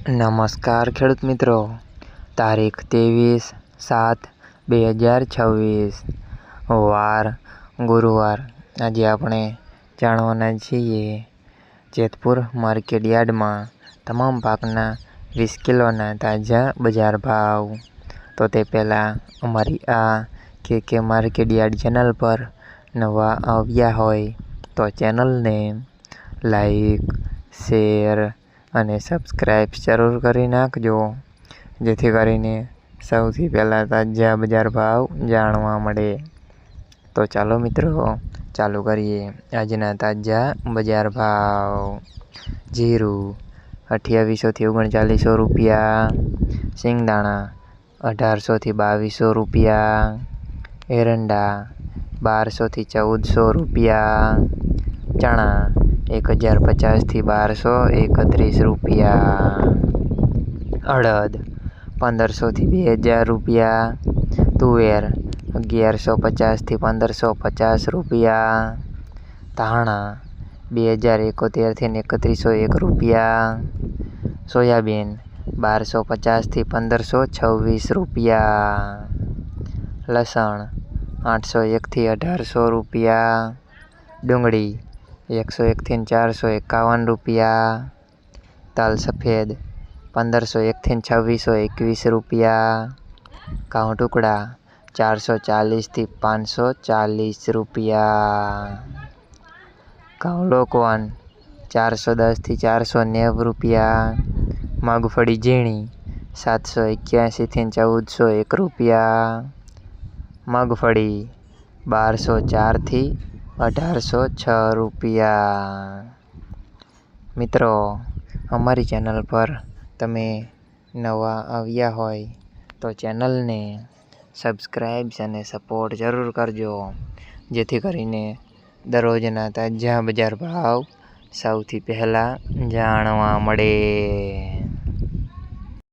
નમસ્કાર ખેડૂત મિત્રો, તારીખ 23/7/2026 વાર ગુરુવાર। આજે આપણે જાણવાના છીએ જેતપુર માર્કેટ યાર્ડમાં તમામ પાકના 20 કિલોના તાજા બજાર ભાવ। તો તે પહેલાં અમારી આ કે માર્કેટ યાર્ડ ચેનલ પર નવા આવ્યા હોય તો ચેનલને લાઈક, શેર અને સબસ્ક્રાઈબ જરૂર કરી નાખજો, જેથી કરીને સૌથી પહેલાં તાજા બજાર ભાવ જાણવા મળે। તો ચાલો મિત્રો, ચાલુ કરીએ આજના તાજા બજાર ભાવ। જીરું 2800 થી 3900 રૂપિયા, સિંગદાણા 1800 થી 2200 રૂપિયા, એરંડા 1200 થી 1400 રૂપિયા, ચણા 1050 થી 1231 રૂપિયા, અડદ 1500 થી 2000 રૂપિયા, તુવેર 1150 થી 1550 રૂપિયા, ધાણા 2071 થી 3101 રૂપિયા, સોયાબીન 1250 થી 1526 રૂપિયા, લસણ 801 થી 1800 રૂપિયા, ડુંગળી 101 થી 451 રૂપિયા, તલ સફેદ 1501 થી 2621 રૂપિયા, ઘઉં ટુકડા 440 થી 540 રૂપિયા, ઘઉં લોકવન 410 થી 490 રૂપિયા, મગફળી ઝીણી 781 થી 1401 રૂપિયા, મગફળી 1204 થી 1806 રૂપિયા। મિત્રો, અમારી ચેનલ પર તમે નવા આવ્યા હોય તો ચેનલને સબસ્ક્રાઈબ અને સપોર્ટ જરૂર કરજો, જેથી કરીને દરરોજના તાજા બજાર ભાવ સૌથી પહેલાં જાણવા મળે।